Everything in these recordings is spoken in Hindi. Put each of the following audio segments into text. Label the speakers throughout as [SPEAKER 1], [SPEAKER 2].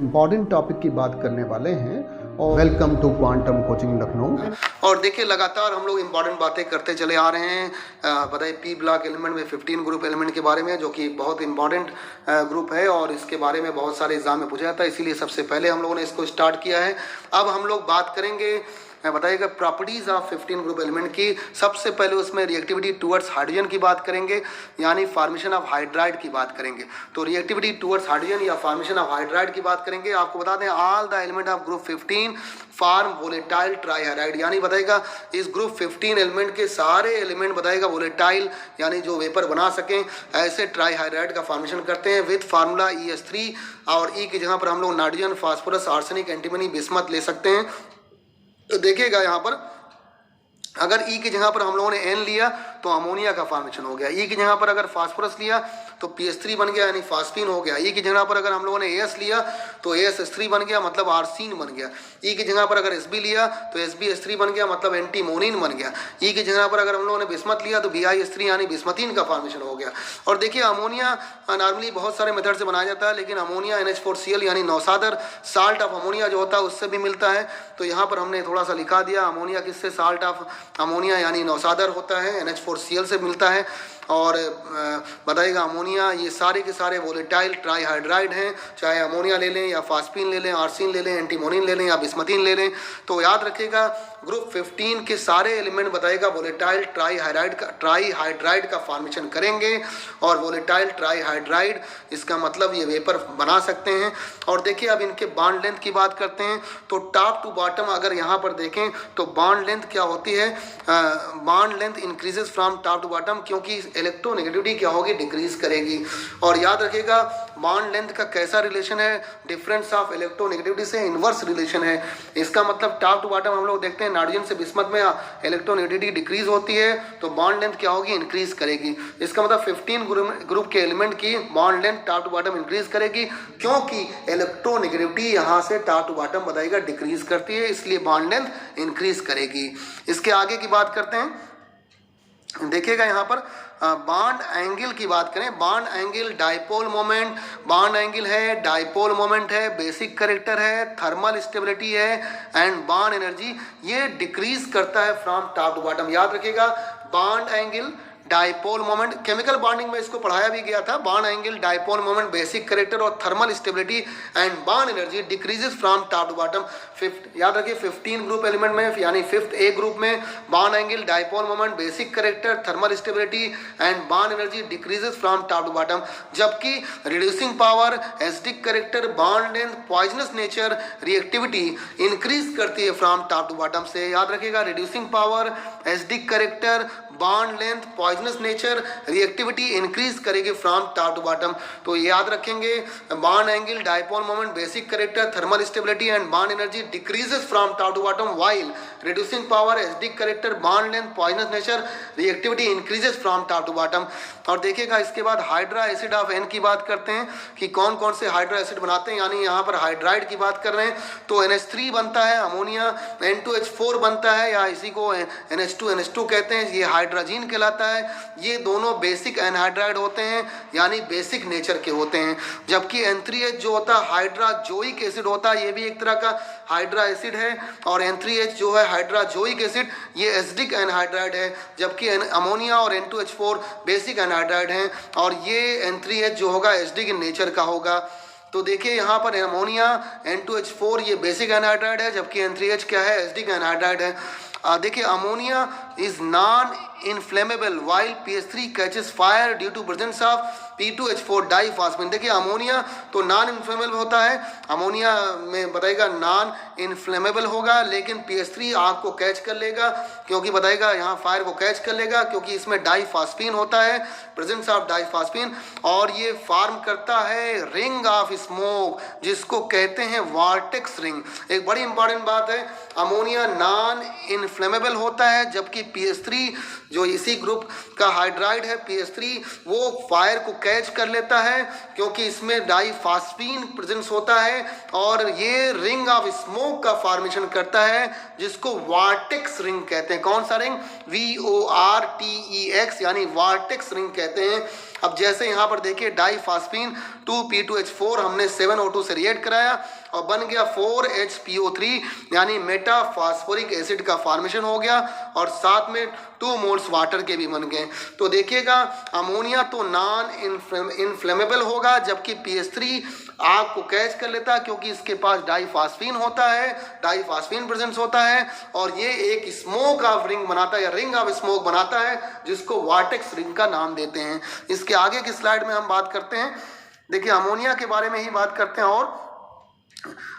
[SPEAKER 1] इम्पॉर्टेंट टॉपिक की बात करने वाले हैं और welcome to quantum coaching Lucknow. और देखिए लगातार हम लोग इम्पॉर्टेंट बातें करते चले आ रहे हैं। बताइए पी ब्लॉक एलिमेंट में 15 ग्रुप एलिमेंट के बारे में, जो कि बहुत इंपॉर्टेंट ग्रुप है और इसके बारे में बहुत सारे एग्जाम में पूछा जाता है, इसीलिए सबसे पहले हम लोगों ने इसको स्टार्ट किया है। अब हम लोग बात करेंगे बताइएगा प्रॉपर्टीज ऑफ 15 ग्रुप एलिमेंट की। सबसे पहले उसमें रिएक्टिविटी टुवर्ड्स हाइड्रोजन की बात करेंगे, यानी फॉर्मेशन ऑफ हाइड्राइड की बात करेंगे। तो रिएक्टिविटी टुवर्ड्स हाइड्रोजन या फॉर्मेशन ऑफ हाइड्राइड की बात करेंगे। आपको बता दें all the element of group 15 form volatile trihydride, यानी बताएगा इस ग्रुप 15 एलिमेंट के सारे एलिमेंट बताएगा वोलेटाइल यानी जो वेपर बना सकें ऐसे ट्राईहाइड्राइड का फॉर्मेशन करते हैं विद फार्मूला ES3। और ई की जगह पर हम लोग nitrogen, phosphorus, arsenic, antimony, bismuth ले सकते हैं। तो देखिएगा यहाँ पर अगर ई की जगह पर हम लोगों ने एन लिया तो अमोनिया का फॉर्मेशन हो गया। ई की जगह पर अगर फास्फोरस लिया तो PS3 बन गया यानी फास्फीन हो गया। ई की जगह पर अगर हम लोगों ने AS लिया तो ASS3 बन गया मतलब आर्सीन बन गया। ई की जगह पर अगर SB लिया तो SBS3 बन गया मतलब एंटीमोनिन बन गया। ई की जगह पर अगर हम लोगों ने बिस्मथ लिया तो BiS3 यानी बिस्मथीन का फॉर्मेशन हो गया। और देखिए अमोनिया नॉर्मली बहुत सारे मेथड से बनाया जाता है, लेकिन अमोनिया NH4Cl यानी नौसादर साल्ट ऑफ अमोनिया जो होता है उससे भी मिलता है। तो यहाँ पर हमने थोड़ा सा लिखा दिया अमोनिया किससे, साल्ट ऑफ अमोनिया यानी नौसादर होता है, NH4Cl से मिलता है। और बताइएगा अमोनिया ये सारे के सारे वोलेटाइल ट्राईहाइड्राइड हैं, चाहे अमोनिया ले लें या फास्फीन ले लें, आर्सिन ले लें, एंटीमोनिन ले लें या बिस्मथीन ले लें। तो याद रखिएगा ग्रुप 15 के सारे एलिमेंट बताइएगा वोलेटाइल ट्राईहाइड्राइड का फॉर्मेशन करेंगे। और वोलेटाइल ट्राईहाइड्राइड इसका मतलब ये वेपर बना सकते हैं। और देखिए अब इनके बॉन्ड लेंथ की बात करते हैं। तो टॉप टू बॉटम अगर यहाँ पर देखें तो बॉन्ड लेंथ क्या होती है, bond length increases from top to bottom, क्योंकि इलेक्ट्रोनेगेटिविटी क्या होगी, डिक्रीज करेगी। और याद रखिएगा बॉन्ड लेंथ का कैसा रिलेशन है, डिफरेंस ऑफ इलेक्ट्रोनेगेटिविटी से इनवर्स रिलेशन है। इसका मतलब टॉप टू बॉटम हम लोग देखते हैं नाइट्रोजन से बिस्मथ में इलेक्ट्रोनेगेटिविटी डिक्रीज होती है तो बॉन्ड लेंथ क्या होगी, इंक्रीज करेगी। इसका मतलब 15 ग्रुप के एलिमेंट की bond length top to bottom increase करेगी, क्योंकि इलेक्ट्रोनेगेटिविटी यहाँ से टॉप टू बॉटम बताइएगा डिक्रीज करती है, इसलिए बॉन्ड लेंथ इंक्रीज करेगी। इसके आगे की बात करते हैं। देखिएगा यहाँ पर बॉन्ड एंगल की बात करें। Bond angle dipole moment, bond angle है, डाइपोल मोमेंट है, बेसिक कैरेक्टर है, थर्मल स्टेबिलिटी है एंड बॉन्ड एनर्जी, ये डिक्रीज करता है फ्रॉम टॉप टू बॉटम। याद रखिएगा bond angle, dipole moment, chemical bonding में इसको पढ़ाया भी गया था। Bond angle, dipole moment, basic character और thermal stability and bond energy decreases from top to bottom. याद रखिए 15 ग्रुप एलिमेंट में यानी 5th A ग्रुप में bond angle, dipole moment, basic character, thermal stability and bond energy decreases from top to bottom. जबकि reducing power, acidic character, bond length, poisonous nature, reactivity increase करती है फ्रॉम टॉप टू बॉटम से। याद रखिएगा reducing power, acidic character, bond length, poisonous nature, reactivity increase करेगी फ्रॉम टॉप टू बॉटम। तो याद रखेंगे bond angle, dipole moment, basic character, thermal stability and bond energy decreases from top to bottom, while reducing power, acidic character, bond length, poisonous nature, reactivity increases from top to bottom. और देखिएगा इसके बाद हाइड्रा एसिड ऑफ N की बात करते हैं कि कौन कौन से हाइड्रा एसिड बनाते हैं, यानी यहाँ पर हाइड्राइड की बात कर रहे हैं तो NH3 बनता है, अमोनिया N2H4 बनता है या इसी को NH2NH2 कहते हैं, ये हाइड्रोजीन कहलाता है। ये दोनों बेसिक एनहाइड्राइड होते हैं यानी बेसिक नेचर के होते हैं। जबकि N3H जो होता है हाइड्राजोइक एसिड होता है, ये भी एक तरह का हाइड्रा एसिड है। और N3H जो है हाइड्राजोइक एसिड, ये एसिडिक एनहाइड्राइड है। जबकि अमोनिया और N2H4 बेसिक एनहाइड्राइड हैं और ये N3H जो होगा एसिडिक इन नेचर का होगा। तो देखिए यहाँ पर अमोनिया N2H4 ये बेसिक एनहाइड्राइड है, जबकि N3H क्या है, एसिडिक एनहाइड्राइड है। देखिए ammonia is non inflammable while PS3 catches fire due to presence of P2H4 diphosphate. देखिए अमोनिया तो नॉन इन्फ्लेमेबल होता है, अमोनिया में बताएगा नॉन इन्फ्लेमेबल होगा, लेकिन PS3 आग को कैच कर लेगा, क्योंकि बताएगा यहाँ फायर को कैच कर लेगा क्योंकि इसमें डाइफॉस्फीन होता है, प्रेजेंस ऑफ डाइफॉस्फीन। और ये फॉर्म करता है रिंग ऑफ स्मोक, जिसको कहते हैं वॉर्टेक्स रिंग। एक बड़ी इंपॉर्टेंट बात है, अमोनिया नॉन इन्फ्लेमेबल होता है, जबकि PS3 जो इसी ग्रुप का हाइड्राइड है PS3 वो फायर को कैच कर लेता है क्योंकि इसमें डाइफॉस्फीन प्रेजेंस होता है और ये रिंग ऑफ स्मोक का फॉर्मेशन करता है, जिसको वॉर्टेक्स रिंग कहते हैं। कौन सा रिंग? VORTEX यानी वॉर्टेक्स रिंग कहते हैं। अब जैसे यहाँ पर देखिए डाइफास्फीन 2P2H4 हमने 7O2 से रिएक्ट कराया और बन गया 4HPO3 यानी मेटा फास्फोरिक एसिड का फॉर्मेशन हो गया और साथ में 2 मोल्स वाटर के भी बन गए। तो देखिएगा अमोनिया तो नॉन इन्फ्लेमेबल होगा, जबकि PH3 आग को कैच कर लेता है क्योंकि इसके पास डाइफास्फीन होता है, डाइफास्फीन प्रेजेंस होता है और ये एक स्मोक ऑफ रिंग बनाता है या रिंग ऑफ स्मोक बनाता है जिसको वार्टेक्स रिंग का नाम देते हैं। इसके आगे की स्लाइड में हम बात करते हैं, देखिए अमोनिया के बारे में ही बात करते हैं। और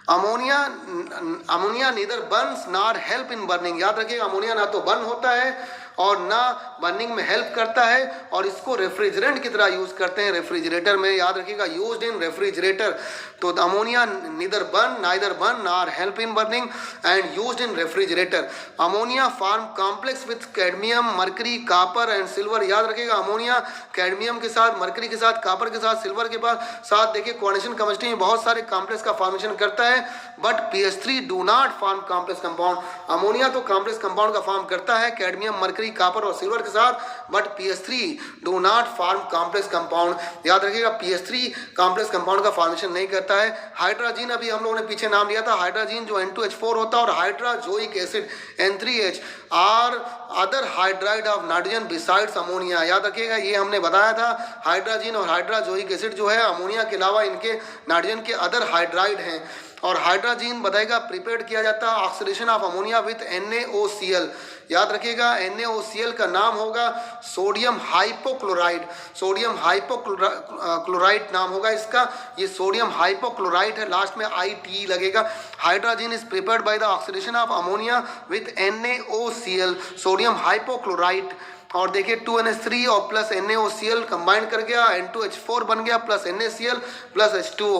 [SPEAKER 1] ammonia neither Burns nor help in burning, याद रखिए अमोनिया ना तो बर्न होता है और ना बर्निंग में हेल्प करता है और इसको रेफ्रिजरेंट की तरह यूज करते हैं रेफ्रिजरेटर में, याद रखिएगा यूज्ड इन रेफ्रिजरेटर। तो ammonia neither burn nor help in burning and used in refrigerator. Ammonia form complex with cadmium mercury copper and silver, याद रखिएगा अमोनिया कैडमियम के साथ, मरकरी के साथ, कॉपर के साथ, सिल्वर के साथ देखिए कोऑर्डिनेशन केमिस्ट्री में बहुत सारे कॉम्प्लेक्स का फॉर्मेशन करता है। But PH3 do not form complex compound. Ammonia तो कॉम्प्लेक्स कंपाउंड का फॉर्म करता है कैडमियम मरकरी कॉपर और सिल्वर के साथ, but PH3 do not form complex compound, याद रखिएगा PH3 कॉम्प्लेक्स कंपाउंड का फॉर्मेशन नहीं करता है। हाइड्रोजन अभी हम लोगों ने पीछे नाम लिया था, हाइड्रोजन जो N2H4 होता है और hydrazoic acid N3H are other hydride of nitrogen besides ammonia, याद रखिएगा ये हमने बताया था हाइड्रोजन और हाइड्रोजोइक एसिड जो है अमोनिया के अलावा इनके नाइट्रोजन के अदर हाइड्राइड हैं। और हाइड्रोजन बताएगा प्रिपेयर्ड किया जाता है oxidation of ammonia with NaOCl, याद रखिएगा NaOCl का नाम होगा सोडियम हाइपोक्लोराइड, सोडियम हाइपोक्लोराइड नाम होगा इसका, ये सोडियम हाइपोक्लोराइड है, लास्ट में IT लगेगा। Hydrogen is prepared by the oxidation of ammonia with NaOCl sodium hypochlorite. और देखिए 2NH3 और प्लस NaOCl कंबाइन कर गया, N2H4 बन गया plus NaCl plus H2O,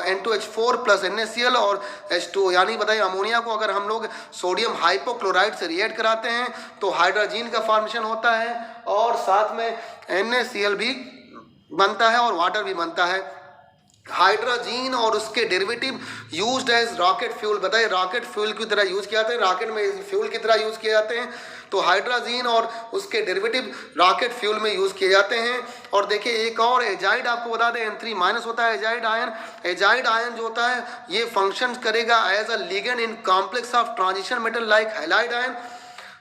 [SPEAKER 1] N2H4 plus NaCl और H2O, यानी बताइए अमोनिया को अगर हम लोग सोडियम हाइपोक्लोराइड से रिएक्ट कराते हैं तो हाइड्रोजन का फॉर्मेशन होता है और साथ में NaCl भी बनता है और वाटर भी बनता है। हाइड्रोजन और उसके derivative used as rocket fuel, बताइए रॉकेट फ्यूल की तरह यूज किया जाता है, रॉकेट में फ्यूल की तरह यूज किए जाते हैं। तो हाइड्रोजन और उसके डेरिवेटिव रॉकेट फ्यूल में यूज किए जाते हैं। और देखिए एक और एजाइड आपको बता दें N3- होता है एजाइड आयन। एजाइड आयन जो होता है ये फंक्शन करेगा as a ligand in complex of transition metal like halide ion,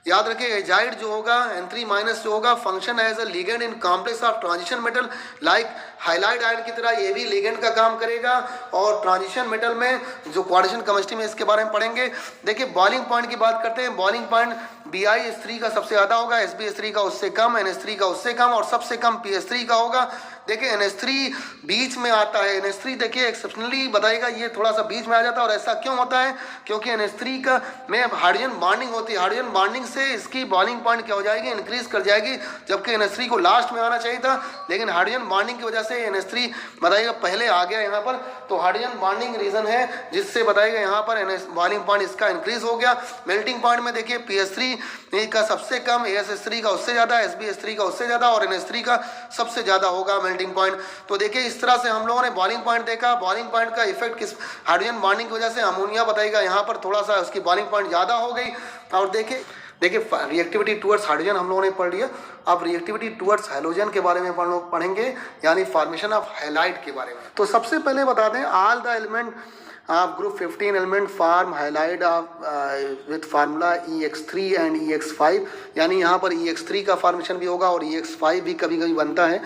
[SPEAKER 1] याद रखिए एजाइड जो होगा N3- जो होगा function as a ligand in complex of transition metal like halide ion की तरह ये भी लिगेंड का काम करेगा। और ट्रांजिशन मेटल में जो कोऑर्डिनेशन केमिस्ट्री में इसके बारे में पढ़ेंगे। देखिए बॉइलिंग पॉइंट की बात करते हैं, बॉइलिंग पॉइंट BiH3 का सबसे ज़्यादा होगा, SbH3 का उससे कम, NH3 का उससे कम और सबसे कम PH3 का होगा। देखिए NH3 बीच में आता है, NH3 देखिए एक्सेप्शनली बताएगा ये थोड़ा सा बीच में आ जाता है। और ऐसा क्यों होता है? क्योंकि NH3 का में हाइड्रोजन बॉन्डिंग होती है, हाइड्रोजन बॉन्डिंग से इसकी बॉइलिंग पॉइंट क्या हो जाएगी, इंक्रीज कर जाएगी, जबकि NH3 को लास्ट में आना चाहिए था, लेकिन हाइड्रोजन बॉन्डिंग की वजह से NH3 बताइएगा पहले आ गया यहाँ पर। तो हाइड्रोजन बॉन्डिंग रीजन है जिससे बताइएगा यहाँ पर बॉइलिंग पॉइंट इसका इंक्रीज हो गया। मेल्टिंग पॉइंट में देखिए PH3 का सबसे कम, ASH3 का उससे ज़्यादा, SbH3 का उससे ज़्यादा और NH3 का सबसे ज़्यादा होगा मेल्टिंग पॉइंट। तो देखिए इस तरह से हम लोगों ने बॉइलिंग पॉइंट देखा। बॉइलिंग पॉइंट का इफेक्ट किस हाइड्रोजन बॉन्डिंग की वजह से अमोनिया बताएगा यहाँ पर थोड़ा सा उसकी बॉइलिंग पॉइंट ज़्यादा हो गई। और देखिए रिएक्टिविटी टुवर्ड्स हाइड्रोजन हम लोगों ने पढ़ लिया। अब रिएक्टिविटी टुवर्ड्स हैलोजन के बारे में पढ़ेंगे, यानी फॉर्मेशन ऑफ हैलाइड के बारे में। तो सबसे पहले बता दें all the element of group 15 element form halide with formula EX3 and EX5, यानी यहाँ पर EX3 का फॉर्मेशन भी होगा और EX5 भी कभी कभी बनता है।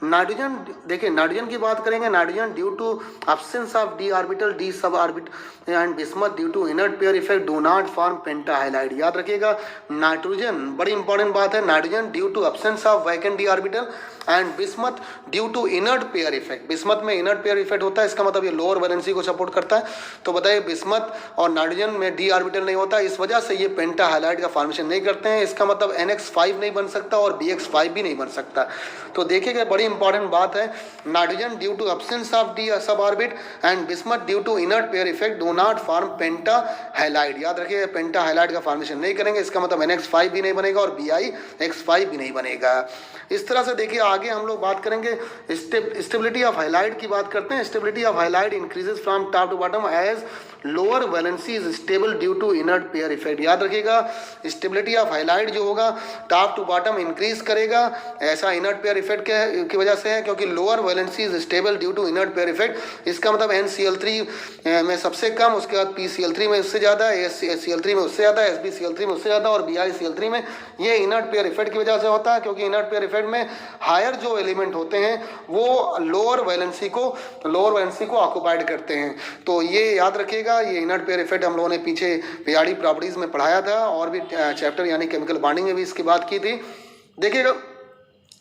[SPEAKER 1] नाइट्रोजन देखिए नाइट्रोजन की बात करेंगे, nitrogen due to absence of d orbital d sub orbital and bismuth due to inert pair effect do not form pentahalide. याद रखिएगा नाइट्रोजन बड़ी इंपॉर्टेंट बात है, nitrogen due to absence of vacant d orbital and bismuth due to inert pair effect. Bismuth में इनर्ट पेयर इफेक्ट होता है, इसका मतलब ये लोअर वैलेंसी को सपोर्ट करता है। तो बताइए बिस्मथ और नाइट्रोजन में d ऑर्बिटल नहीं होता, इस वजह से ये पेंटाहाइलाइड का फॉर्मेशन नहीं करते हैं। इसका मतलब NX5 नहीं बन सकता और BX5 भी नहीं बन सकता। तो देखिएगा बड़ी इंपॉर्टेंट बात है, nitrogen due to absence of d sub orbit and bismuth due to inert pair effect do not form pentahalide. याद रखिए पेंटाहाइलाइड का फॉर्मेशन नहीं करेंगे, इसका मतलब NX5 भी नहीं बनेगा और BiX5 भी नहीं बनेगा। इस तरह से देखिए आगे हम लोग बात करेंगे स्टेबिलिटी ऑफ हाइलाइड की बात करते हैं। Stability of halide increases from top to bottom as lower valency is stable due to inert pair effect. याद रखिएगा, स्टेबिलिटी ऑफ हाइलाइट जो होगा टॉप टू बॉटम इंक्रीज करेगा, ऐसा इनर्ट पेयर इफेक्ट की वजह से है, क्योंकि lower valency is stable due to inert pair effect. इसका मतलब NCl3 में सबसे कम, उसके बाद PCl3 में उससे ज़्यादा, ACl3 में उससे ज़्यादा, SbCl3 में उससे ज़्यादा और BiCl3 में। ये इनर्ट पेयर इफेक्ट की वजह से होता है, क्योंकि इनर्ट पेयर इफेक्ट में हायर जो एलिमेंट होते हैं वो लोअर वैलेंसी को ऑक्युपाइड करते हैं। तो ये याद रखिएगा, ये इनर्ट पेयर इफेक्ट हम लोगों ने पीछे पीआरडी प्रॉपर्टीज में पढ़ाया था और भी चैप्टर यानी केमिकल बॉन्डिंग में भी इसकी बात की थी। देखिएगा,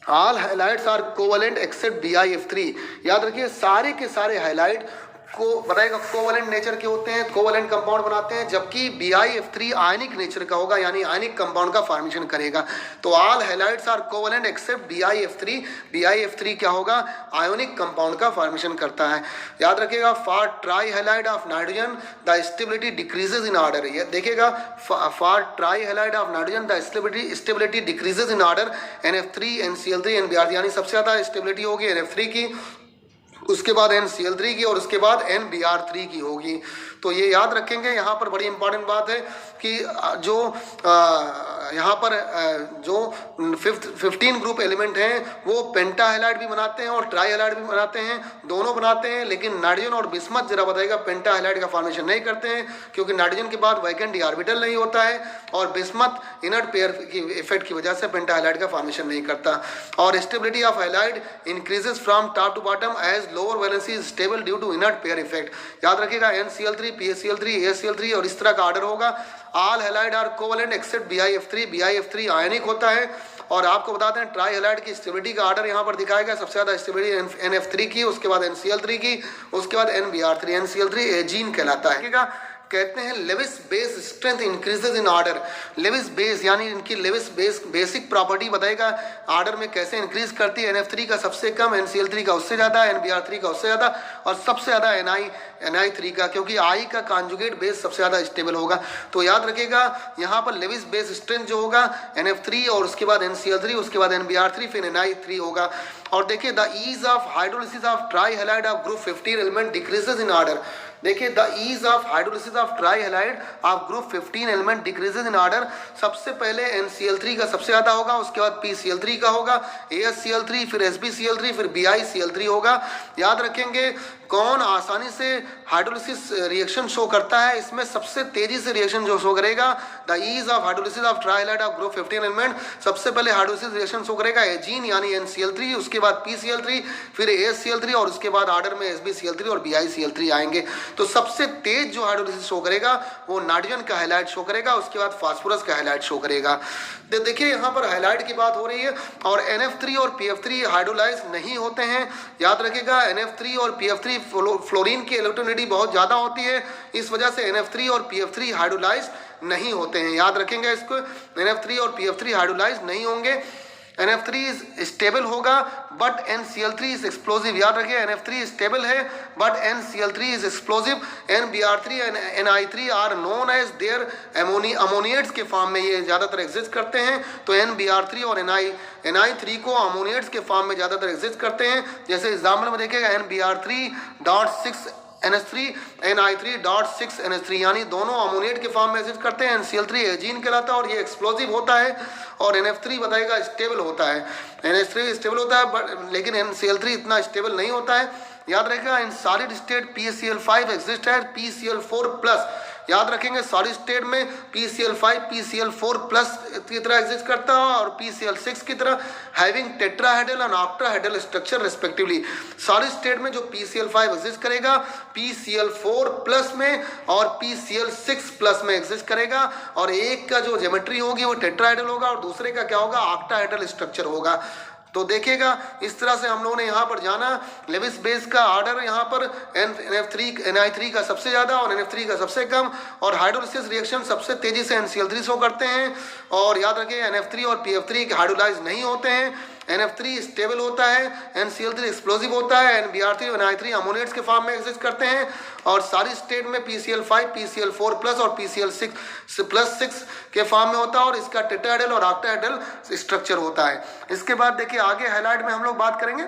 [SPEAKER 1] all halides are covalent except BiF3। याद रखिए, सारे के सारे हाइलाइट को बताएगा कोवलेंट नेचर के होते हैं, कोवलेंट कंपाउंड बनाते हैं, जबकि BiF3 आयनिक नेचर का होगा, यानी आयनिक कंपाउंड का फॉर्मेशन करेगा। तो all halides are covalent except BiF3। BiF3 क्या होगा? आयोनिक कंपाउंड का फॉर्मेशन करता है। याद रखिएगा, for try highlight of nitrogen the stability decreases in order. ये देखिएगा, for try highlight of nitrogen the stability decreases in order NF3 NCl3 NBr, यानी सबसे ज्यादा स्टेबिलिटी होगी NF3 की, उसके बाद NCl3 की और उसके बाद NBr3 की होगी। तो ये याद रखेंगे। यहाँ पर बड़ी इंपॉर्टेंट बात है कि जो यहाँ पर जो 15 ग्रुप एलिमेंट हैं वो पेंटा हाइलाइट भी बनाते हैं और ट्राई हाइलाइट भी बनाते हैं, दोनों बनाते हैं। लेकिन नाइट्रोजन और बिस्मथ जरा बताएगा पेंटा हाइलाइट का फॉर्मेशन नहीं करते हैं, क्योंकि नाइट्रोजन के बाद वैकेंट डी ऑर्बिटल नहीं होता है और बिस्मथ इनर्ट पेयर की इफेक्ट की वजह से पेंटा हाइलाइट का फॉर्मेशन नहीं करता। और stability of halide increases from top to bottom as lower valency is stable due to inert pair effect. याद रखिएगा, NCl3 PaCl3 ACl3 और इस तरह का ऑर्डर होगा। All halide are covalent except BiF3। BiF3 ionic होता है। और आपको बताते हैं ट्राई हैलाइड की स्टेबिलिटी का ऑर्डर यहाँ पर दिखाया गया, सबसे ज्यादा स्टेबिलिटी NF3 की, उसके बाद NCl3 की, उसके बाद NBr3। NCl3 एजीन कहलाता है। कहते हैं Lewis base strength increases in order. Lewis base यानी इनकी लेविस बेस बेसिक प्रॉपर्टी बताएगा ऑर्डर में कैसे इंक्रीज करती है। NF3 का सबसे कम, NCl3 का उससे ज़्यादा, NBr3 का उससे ज़्यादा और सबसे ज़्यादा NI3 का, क्योंकि I का कॉन्जुगेट बेस सबसे ज़्यादा स्टेबल होगा। तो याद रखिएगा, यहाँ पर लेविस बेस स्ट्रेंथ जो होगा NF3 और उसके बाद NCl3, उसके बाद NBr3, फिर NI3 होगा। और देखिए, the ease of hydrolysis of trihalide of group 15 element decreases in order. देखिए, the ease of hydrolysis of trihalide of group 15 element decreases in order. सबसे पहले NCl3 का सबसे ज्यादा होगा, उसके बाद PCl3 का होगा, ASCl3, फिर SbCl3, फिर BiCl3 होगा। याद रखेंगे, कौन आसानी से हाइड्रोलिसिस रिएक्शन शो करता है, इसमें सबसे तेजी से रिएक्शन जो शो करेगा the ease of hydrolysis of trihalide of group 15 element, सबसे पहले हाइड्रोलिसिस रिएक्शन शो करेगा एजीन यानी NCl3, उसके बाद PCl3, फिर ASCl3 और उसके बाद ऑर्डर में SbCl3 और BiCl3 आएंगे। तो सबसे तेज जो हाइड्रोलिसिस शो करेगा वो नाइट्रोजन का हाइलाइट शो करेगा, उसके बाद फास्फोरस का हाइलाइट शो करेगा। देखिए, यहाँ पर हाइलाइट की बात हो रही है और NF3 और PF3 हाइड्रोलाइज नहीं होते हैं। याद रखिएगा, NF3 और PF3 फ्लोरीन की इलेक्ट्रोनिटी बहुत ज़्यादा होती है, इस वजह से NF3 और PF3 हाइड्रोलाइज नहीं होते हैं। याद रखेंगे इसको, NF3 और PF3 हाइड्रोलाइज नहीं होंगे। NF3 स्टेबल होगा बट NCl3 इज एक्सप्लोजिव। याद रखिए, NF3 स्टेबल है but NCl3 is explosive. NBr3 and NI3 are known as their ammoniates के फॉर्म में ये ज़्यादातर एग्जिस्ट करते हैं। तो NBr3 और NI3 को अमोनिएट्स के फॉर्म में ज़्यादातर एग्जिस्ट करते हैं। जैसे एग्जाम्पल में देखिएगा, NBr3.6 NH3 NI3.6 NH3, यानी दोनों अमोनिएट के फॉर्म में एग्जिस्ट करते हैं। NCl3 एजीन कहलाता है और ये एक्सप्लोजिव होता है और NF3 बताएगा स्टेबल होता है। NH3 स्टेबल होता है लेकिन NCl3 इतना स्टेबल नहीं होता है। याद रखेगा, in solid state PCl5 exist है, PCl4+। याद रखेंगे, सॉलिड स्टेट में PCl5 PCl4+ की तरह एग्जिस्ट करता है और PCl6 की तरह, हैविंग टेट्राहेड्रल और octahedral structure respectively. Solid state में जो PCl5 एग्जिस्ट करेगा PCl4+ में और PCl6+ में एग्जिस्ट करेगा और एक का जो ज्योमेट्री होगी वो टेट्राहेड्रल होगा और दूसरे का क्या होगा, ऑक्टाहेड्रल स्ट्रक्चर होगा। तो देखिएगा, इस तरह से हम लोगों ने यहाँ पर जाना लेविस बेस का ऑर्डर, यहाँ पर NI3 का सबसे ज़्यादा और NF3 का सबसे कम, और हाइड्रोलिसिस रिएक्शन सबसे तेजी से NCl3 शो करते हैं। और याद रखिए, NF3 और PF3 हाइड्रोलाइज नहीं होते हैं। NF3 स्टेबल होता है, NCl3 एक्सप्लोजिव होता है, NBr3 और NI3 अमोनिएट्स के फॉर्म में एग्जिस्ट करते हैं और सारी स्टेट में PCl5 PCl4+ और PCl6+ के फॉर्म में होता है और इसका टेट्राहेड्रल और ऑक्टाहेड्रल स्ट्रक्चर होता है। इसके बाद देखिए, आगे हाइलाइट में हम लोग बात करेंगे,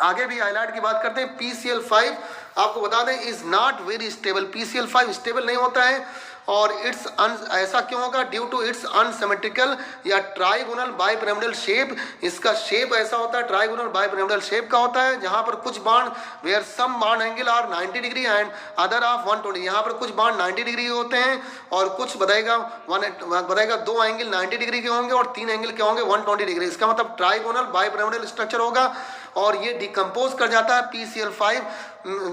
[SPEAKER 1] आगे भी हाइलाइट की बात करते हैं। PCl5 आपको बता दें is not very stable, PCl5 stable नहीं होता है। और ऐसा क्यों होगा? ड्यू टू इट्स अनसिमेट्रिकल या ट्राइगोनल बाइपिरामिडल शेप। इसका शेप ऐसा होता है, ट्राइगोनल बाइपिरामिडल शेप का होता है, जहां पर कुछ बाण where some bond angle are 90 degree and other of 120। यहाँ पर कुछ बाण 90 डिग्री के होते हैं और कुछ बताएगा 2 एंगल 90 डिग्री के होंगे और 3 एंगल के होंगे 120 डिग्री। इसका मतलब ट्राइगोनल बाइपिरामिडल स्ट्रक्चर होगा और ये डिकम्पोज कर जाता है PCl5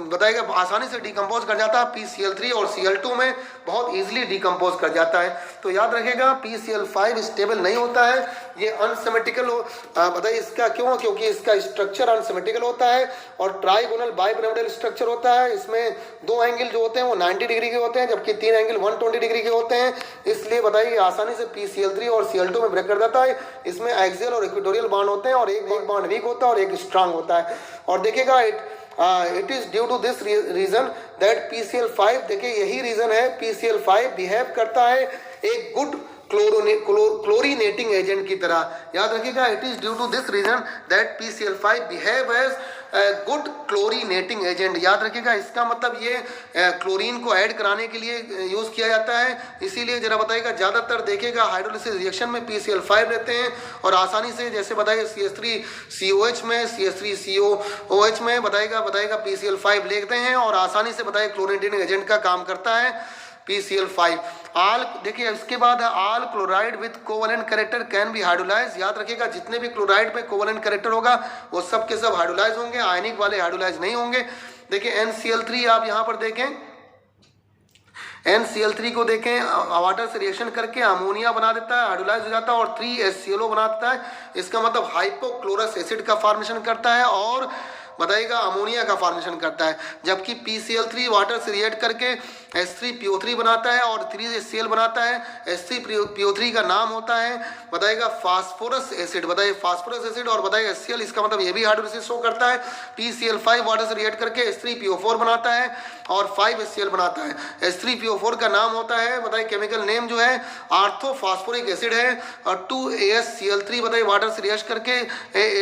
[SPEAKER 1] बताएगा आसानी से डिकम्पोज कर जाता है PCl3 और Cl2 में बहुत इजीली डिकम्पोज कर जाता है। तो याद रखेगा PCl5 स्टेबल नहीं होता है, ये अनसिमेट्रिकल बताइए इसका क्यों? क्योंकि इसका स्ट्रक्चर अनसिमेट्रिकल होता है और ट्राइगोनल बाइपिरामिडल स्ट्रक्चर होता है। इसमें 2 एंगल जो होते हैं वो 90 डिग्री के होते हैं जबकि 3 एंगल 120 डिग्री के होते हैं। इसलिए बताइए आसानी से PCl3 और Cl2 में ब्रेक कर जाता है। इसमें एक्सियल और इक्वेटोरियल बॉन्ड होते हैं और एक बॉन्ड वीक होता है और एक स्ट्रांग होता है। और देखिएगा it is due to this reason that PCl5, देखिए यही रीजन है PCl5 बिहेव करता है एक गुड क्लोरीनेटिंग एजेंट की तरह। याद रखिएगा it is due to this reason that PCl5 behave as good chlorinating agent. याद रखिएगा इसका मतलब ये क्लोरीन को ऐड कराने के लिए यूज किया जाता है। इसीलिए जरा बताइएगा ज्यादातर देखिएगा हाइड्रोलिसिस रिएक्शन में PCl5 रहते हैं और आसानी से जैसे बताइए CH3COH में CH3COOH में बताइएगा PCl5 लिखते हैं और आसानी से बताइए क्लोरीनेटिंग एजेंट का काम करता है PCl5। ऑल देखिए इसके बाद है all chloride with covalent character can be hydrolyse. याद रखिएगा जितने भी क्लोराइड में कोवेलेंट कैरेक्टर होगा वो सब के सब हाइड्रोलाइज होंगे, आयनिक वाले हाइड्रोलाइज नहीं होंगे। देखिए NCl3 आप यहाँ पर देखें, NCl3 को देखें वाटर से रिएक्शन करके अमोनिया बना देता है, हाइड्रोलाइज हो जाता है और 3HClO बना देता है। इसका मतलब हाइपोक्लोरस एसिड का फॉर्मेशन करता है और बताइएगा अमोनिया का फॉर्मेशन करता है। जबकि PCl3 वाटर से रिएक्ट करके H3PO3 बनाता है और 3HCl बनाता है। H3PO3 का नाम होता है बताइएगा फास्फोरस एसिड। बताइए फास्फोरस एसिड और बताइए HCl, इसका मतलब ये भी हाइड्रोलिसिस शो करता है। PCl5 वाटर से रिएक्ट करके H3PO4 बनाता है और 5HCl बनाता है। H3PO4 का नाम होता है बताइए केमिकल नेम जो है ऑर्थोफॉस्फोरिक एसिड है और 2AsCl3 बताइए वाटर से रिएक्ट करके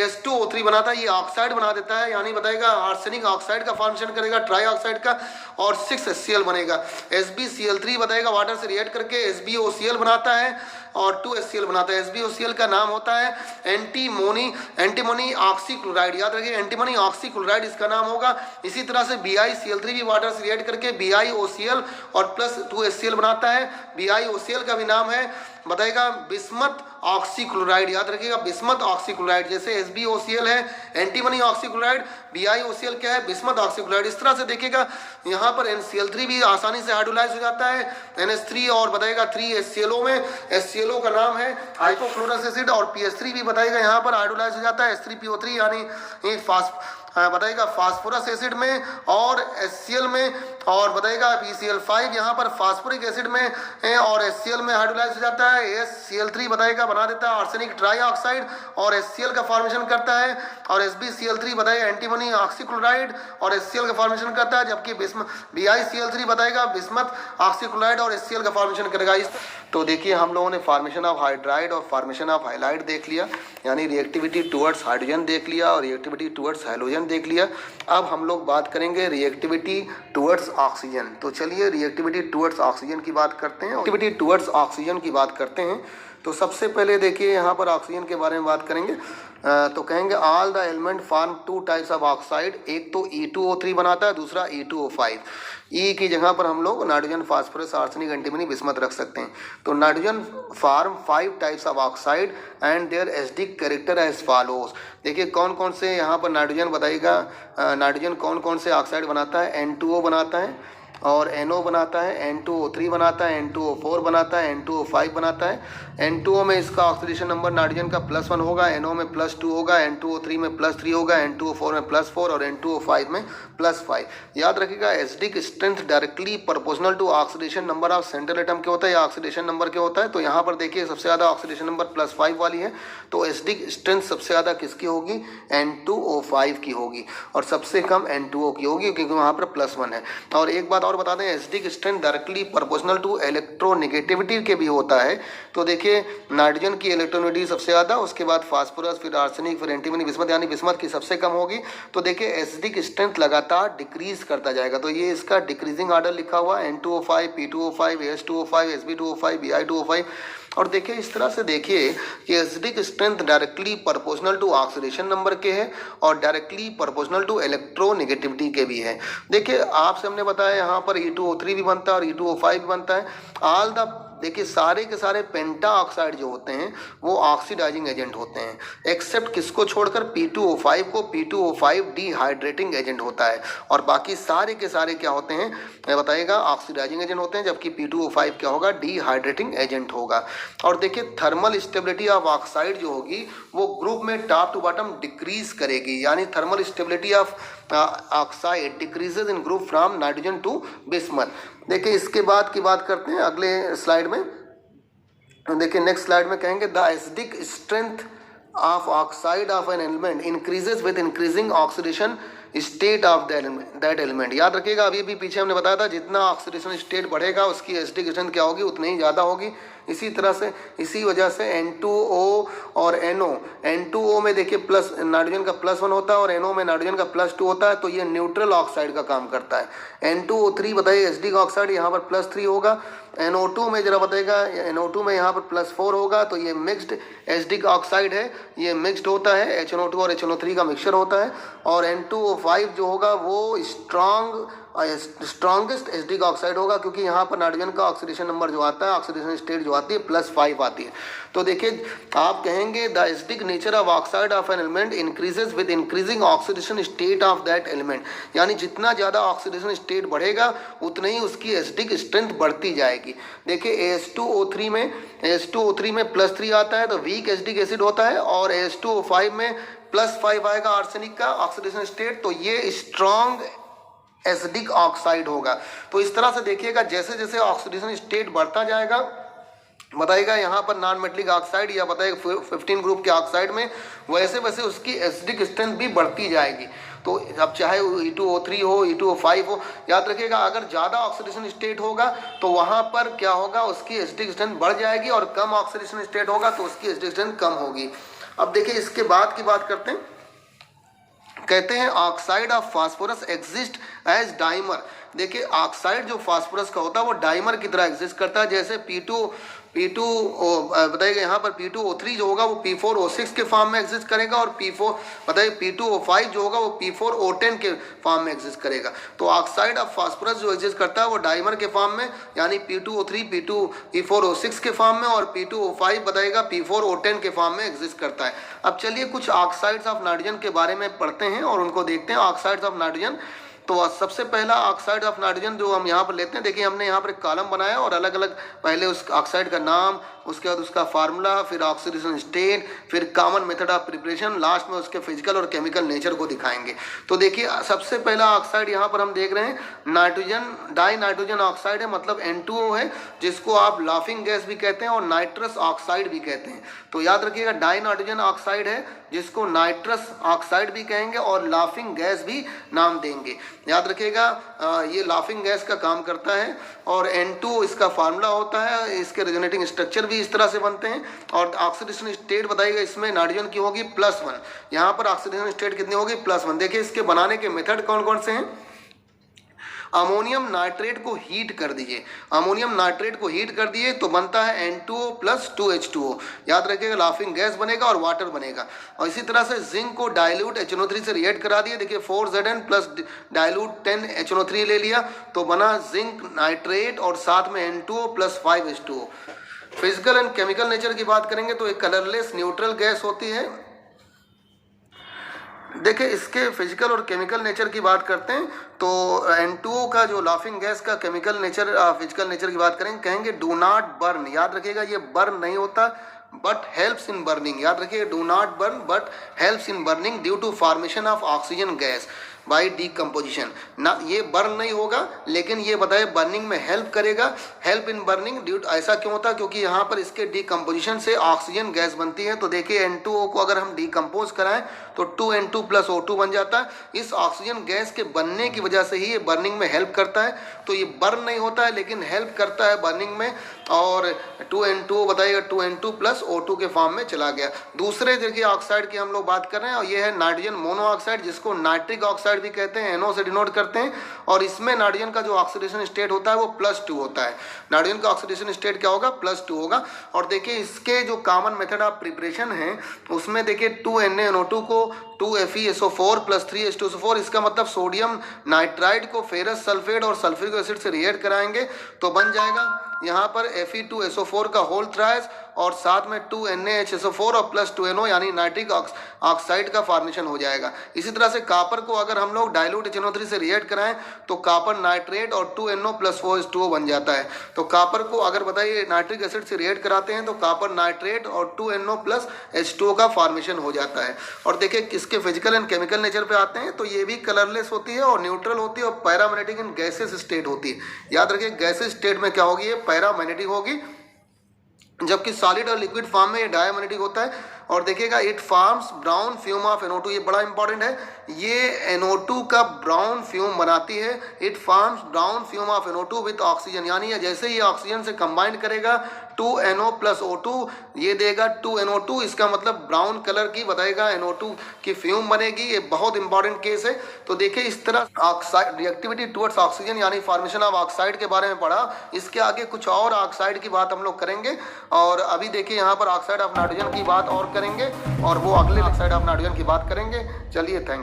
[SPEAKER 1] H2O3 बनाता है, ये ऑक्साइड बना देता है, यानी बताएगा आर्सेनिक ऑक्साइड का फॉर्मेशन करेगा ट्राई ऑक्साइड का और 6HCl बनेगा। SbCl3 बताएगा वाटर से रिएक्ट करके SbOCl बनाता है और 2HCl बनाता है। SbOCl का नाम होता है एंटीमोनी ऑक्सीक्लोराइड। याद रखिए एंटीमोनी ऑक्सीक्लोराइड इसका नाम होगा। इसी तरह से BiCl3 भी वाटर से रिएक्ट करके BiOCl और प्लस 2HCl बनाता है। BiOCl का भी नाम है बताएगा बिस्मथ ऑक्सीक्लोराइड। याद रखिएगा बिस्मथ ऑक्सीक्लोराइड, जैसे SbOCl है एंटीमनी ऑक्सीक्लोराइड, BiOCl क्या है बिस्मथ ऑक्सीक्लोराइड। इस तरह से देखिएगा यहाँ पर NCl3 भी आसानी से हाइड्रोलाइज हो जाता है NH3 और बताएगा 3HClO में HClO का नाम है हाइपोक्लोरस एसिड और PH3 भी बताएगा यहाँ पर हाइड्रोलाइज हो जाता है H3PO3 यानी बताएगा फास्फोरस एसिड में और HCl में और बताएगा PCl5 यहाँ पर फास्फोरिक एसिड में और HCl में हाइड्रोलाइज हो जाता है। AsCl3 बताएगा बना देता है आर्सेनिक ट्राई ऑक्साइड और HCl का फॉर्मेशन करता है और SbCl3 बताएगा एंटीमनी ऑक्सीक्लोराइड और HCl का फॉर्मेशन करता है। जबकि BiCl3 बताएगा बिस्मथ ऑक्सीक्लोराइड और HCl का फॉर्मेशन करेगा। तो देखिए हम लोगों ने फॉर्मेशन ऑफ हाइड्राइड और फॉर्मेशन ऑफ हाइलाइड देख लिया, यानी रिएक्टिविटी टुवर्ड्स हाइड्रोजन देख लिया और रिएक्टिविटी टुवर्ड्स हैलोजन देख लिया। अब हम लोग बात करेंगे रिएक्टिविटी टुवर्ड्स ऑक्सीजन। तो चलिए रिएक्टिविटी टुवर्ड्स ऑक्सीजन की बात करते हैं। रिएक्टिविटी टुवर्ड्स ऑक्सीजन की बात करते हैं तो सबसे पहले देखिए यहाँ पर ऑक्सीजन के बारे में बात करेंगे तो कहेंगे all the element form 2 types of oxide. एक तो E2O3 बनाता है, दूसरा E2O5। E की जगह पर हम लोग nitrogen phosphorus arsenic antimony bismuth रख सकते हैं। तो nitrogen form 5 types of oxide and their acidic character as follows. देखिए कौन कौन से यहाँ पर नाइट्रोजन बताइएगा, नाइट्रोजन कौन कौन से ऑक्साइड बनाता है, N2O बनाता है और NO बनाता है, N2O3 बनाता है, N2O4 बनाता है, N2O5 बनाता है। N2O में इसका ऑक्सीडेशन नंबर नाइट्रोजन का +1 होगा, NO में +2 होगा, N2O3 में +3 होगा, N2O4 में +4 और N2O5 में +5। याद रखिएगा acidic strength directly proportional to oxidation number of central atom क्या होता है या ऑक्सीडेशन नंबर क्या होता है। तो यहाँ पर देखिए सबसे ज़्यादा ऑक्सीडेशन नंबर +5 वाली है, तो एसिडिक स्ट्रेंथ सबसे ज़्यादा किसकी होगी, N2O5 की होगी और सबसे कम N2O की होगी क्योंकि वहाँ पर +1 है। और एक बात और बता दें, acidic strength directly proportional to electronegativity के भी होता है। तो देखिए नाइट्रोजन की इलेक्ट्रोनेगेटिविटी सबसे ज़्यादा, उसके बाद फास्फोरस, फिर आर्सेनिक, फिर एंटीमनी, बिस्मथ, यानी बिस्मथ की सबसे कम होगी। तो देखिए एसिडिक स्ट्रेंथ लगातार डिक्रीज करता जाएगा। तो ये इसका डिक्रीजिंग ऑर्डर लिखा हुआ है, N2O5, P2O5, As2O5, Sb2O5, Bi2O5। और देखिए इस तरह से देखिए कि acidic strength directly proportional to oxidation number के है और डायरेक्टली प्रोपोर्शनल टू इलेक्ट्रोनेगेटिविटी के भी है। देखिए आपसे हमने बताया यहाँ पर E2O3 भी बनता है और E2O5 भी बनता है। ऑल द देखिए सारे के सारे पेंटा ऑक्साइड जो होते हैं वो ऑक्सीडाइजिंग एजेंट होते हैं, एक्सेप्ट किसको छोड़कर, P2O5 को। P2O5 डिहाइड्रेटिंग एजेंट होता है और बाकी सारे के सारे क्या होते हैं बताइएगा, ऑक्सीडाइजिंग एजेंट होते हैं, जबकि P2O5 क्या होगा, डिहाइड्रेटिंग एजेंट होगा। और देखिए थर्मल स्टेबिलिटी ऑफ ऑक्साइड जो होगी वो ग्रुप में टॉप टू बॉटम डिक्रीज करेगी, यानी thermal stability of oxide decreases in group from nitrogen to bismuth. देखिए इसके बाद की बात करते हैं अगले स्लाइड में। देखिए नेक्स्ट स्लाइड में कहेंगे the acidic strength of oxide of an element increases with increasing oxidation state of that element. याद रखिएगा अभी भी पीछे हमने बताया था जितना ऑक्सीडेशन स्टेट बढ़ेगा उसकी एसिडिक स्ट्रेंथ क्या होगी, उतनी ही ज़्यादा होगी। इसी तरह से इसी वजह से N2O और NO, N2O में देखिए प्लस नाइट्रोजन का +1 होता है और NO में नाइट्रोजन का +2 होता है, तो ये न्यूट्रल ऑक्साइड का काम करता है। N2O3 बताइए एसिडिक ऑक्साइड, यहाँ पर +3 होगा। NO2 में जरा बताइएगा, NO2 में यहाँ पर +4 होगा, तो ये मिक्स्ड एसिडिक ऑक्साइड है, ये मिक्स्ड होता है, HNO2 और HNO3 का मिक्सचर होता है। और N2O5 जो होगा वो स्ट्रॉन्गेस्ट एसिडिक ऑक्साइड होगा, क्योंकि यहाँ पर नाइट्रोजन का ऑक्सीडेशन नंबर जो आता है, ऑक्सीडेशन स्टेट जो आती है +5 आती है। तो देखिए आप कहेंगे the acidic nature of oxide of an element increases with increasing oxidation state of that element, यानी जितना ज़्यादा ऑक्सीडेशन स्टेट बढ़ेगा उतनी ही उसकी एसिडिक स्ट्रेंथ बढ़ती जाएगी। देखिए AS2O3 में +3 आता है तो वीक एसिडिक एसिड होता है, और AS2O5 में +5 आएगा आर्सेनिक का ऑक्सीडेशन स्टेट, तो ये स्ट्रॉन्ग एसिडिक ऑक्साइड होगा। तो इस तरह से देखिएगा जैसे जैसे ऑक्सीडेशन स्टेट बढ़ता जाएगा, बताइएगा यहाँ पर नॉन मेटलिक ऑक्साइड या बताइएगा 15 ग्रुप के ऑक्साइड में, वैसे वैसे उसकी एसिडिक स्ट्रेंथ भी बढ़ती जाएगी। तो अब चाहे E2O3 हो, E2O5 हो, याद रखिएगा अगर ज़्यादा ऑक्सीडेशन स्टेट होगा तो वहाँ पर क्या होगा, उसकी एसिडिक स्ट्रेंथ बढ़ जाएगी, और कम ऑक्सीडेशन स्टेट होगा तो उसकी एसिडिक स्ट्रेंथ कम होगी। अब देखिए इसके बाद की बात करते हैं, कहते हैं oxide of phosphorus exist as dimer. देखिए ऑक्साइड जो फास्फोरस का होता है वो डाइमर की तरह एग्जिस्ट करता है। जैसे P2 बताइएगा यहाँ पर P2O3 जो होगा वो P4O6 के फॉर्म में एग्जिस्ट करेगा, और P2O5 जो होगा वो P4O10 के फॉर्म में एग्जिस्ट करेगा। तो ऑक्साइड ऑफ फास्फोरस जो एग्जिस्ट करता है वो डाइमर के फॉर्म में, यानी P2O3 P4O6 के फॉर्म में, और P2O5 बताइएगा P4O10 के फॉर्म में एग्जिस्ट करता है। अब चलिए कुछ ऑक्साइड्स ऑफ नाइट्रोजन के बारे में पढ़ते हैं और उनको देखते हैं। ऑक्साइड्स ऑफ नाइट्रोजन, तो सबसे पहला ऑक्साइड ऑफ नाइट्रोजन जो हम यहाँ पर लेते हैं, देखिए हमने यहाँ पर एक कॉलम बनाया और अलग अलग पहले उस ऑक्साइड का नाम, उसके बाद उसका फार्मूला, फिर ऑक्सीडेशन स्टेट, फिर common method of preparation, last में उसके फिजिकल और केमिकल नेचर को दिखाएंगे। तो देखिए सबसे पहला ऑक्साइड यहाँ पर हम देख रहे हैं नाइट्रोजन डाई नाइट्रोजन ऑक्साइड है, मतलब N2O है, जिसको आप लाफिंग गैस भी कहते हैं और नाइट्रस ऑक्साइड भी कहते हैं। तो याद रखिएगा डाई नाइट्रोजन ऑक्साइड है जिसको नाइट्रस ऑक्साइड भी कहेंगे और लाफिंग गैस भी नाम देंगे। याद रखिएगा ये लाफिंग गैस का काम करता है, और N2 इसका फार्मूला होता है, इसके रेजोनेटिंग स्ट्रक्चर भी इस तरह से बनते हैं। और ऑक्सीडेशन स्टेट बताइएगा इसमें नाइट्रोजन की होगी +1, यहाँ पर ऑक्सीडेशन स्टेट कितनी होगी +1। देखिए इसके बनाने के मेथड कौन कौन से हैं। अमोनियम नाइट्रेट को हीट कर दीजिए, अमोनियम नाइट्रेट को हीट कर दिए तो बनता है N2O + 2H2O। याद रखिएगा लाफिंग गैस बनेगा और वाटर बनेगा। और इसी तरह से जिंक को डाइल्यूट HNO3 से रिएक्ट करा दिए, देखिए 4Zn + डाइल्यूट 10HNO3 ले लिया तो बना जिंक नाइट्रेट, और साथ में N2O + 5H2O। Physical and chemical nature की बात करेंगे तो एक कलरलेस न्यूट्रल गैस होती है। देखिए इसके फिजिकल और केमिकल नेचर की बात करते हैं तो N2O का जो लाफिंग गैस का केमिकल नेचर फिजिकल नेचर की बात करेंगे, कहेंगे डू नॉट बर्न। याद रखिएगा ये बर्न नहीं होता बट हेल्प्स इन बर्निंग। याद रखिए do not burn but helps in burning due to formation of oxygen gas. By decomposition. ना ये बर्न नहीं होगा, लेकिन ये बताए बर्निंग में हेल्प करेगा। हेल्प इन बर्निंग ड्यू, ऐसा क्यों होता है? क्योंकि यहाँ पर इसके डीकम्पोजिशन से ऑक्सीजन गैस बनती है। तो देखिए N2O को अगर हम डीकम्पोज कराएं तो 2N2 + O2 बन जाता है। इस ऑक्सीजन गैस के बनने की वजह से ही ये बर्निंग में हेल्प करता है। तो ये बर्न नहीं होता है, लेकिन हेल्प करता है बर्निंग में। और 2N2 बताइएगा 2N2 + O2 के फॉर्म में चला गया। दूसरे देखिए ऑक्साइड की हम लोग बात कर रहे हैं, और ये है नाइट्रोजन मोनोऑक्साइड, जिसको नाइट्रिक ऑक्साइड भी कहते हैं, NO से डिनोट करते हैं। और इसमें नाइट्रोजन का जो ऑक्सीडेशन स्टेट होता है वो +2 होता है। नाइट्रोजन का ऑक्सीडेशन स्टेट क्या होगा? +2 होगा। और देखिए इसके जो कॉमन मेथड ऑफ प्रिपरेशन है उसमें देखिए 2NaNO2 को 2FeSO4 + 3H2SO4, इसका मतलब सोडियम नाइट्राइड को फेरस सल्फेट और सल्फ्यूरिक एसिड से रिएक्ट कराएंगे तो बन जाएगा यहाँ पर Fe2SO4 का होल ट्राइस, और साथ में 2NaHSO4 और +2NO यानी नाइट्रिक ऑक्साइड का फॉर्मेशन हो जाएगा। इसी तरह से कॉपर को अगर हम लोग डाइल्यूट HNO3 से रिएक्ट कराएं तो कॉपर नाइट्रेट और 2NO + OH2O बन जाता है। तो कॉपर को अगर बताइए नाइट्रिक एसिड से रिएक्ट कराते हैं तो कॉपर नाइट्रेट और 2NO + H2O का फॉर्मेशन हो जाता है। और देखिए इसके फिजिकल एंड केमिकल नेचर पे आते हैं तो ये भी कलरलेस होती है और न्यूट्रल होती है और पैरामैग्नेटिक इन गैसेस स्टेट होती है। याद रखिए गैसेस स्टेट में क्या होगी? ये पैरामैग्नेटिक होगी, जबकि सॉलिड और लिक्विड फॉर्म में ये डायमैग्नेटिक होता है। और देखिएगा it forms brown fume of NO2, ये बड़ा इंपॉर्टेंट है। ये NO2 का ब्राउन फ्यूम बनाती है। It forms brown fume of NO2 with oxygen, यानी जैसे ही ऑक्सीजन से कंबाइन करेगा 2NO + O2 ये देगा 2NO2, इसका मतलब ब्राउन कलर की बताएगा NO2 की फ्यूम बनेगी। ये बहुत इंपॉर्टेंट केस है। तो देखिए इस तरह ऑक्साइड रिएक्टिविटी टुवर्ड्स ऑक्सीजन यानी फॉर्मेशन ऑफ ऑक्साइड के बारे में पढ़ा। इसके आगे कुछ और ऑक्साइड की बात हम लोग करेंगे। और अभी देखिए यहाँ पर ऑक्साइड ऑफ नाइट्रोजन की बात और करेंगे, और वो अगले ऑक्साइड ऑफ नाइट्रोजन की बात करेंगे। चलिए, थैंक यू।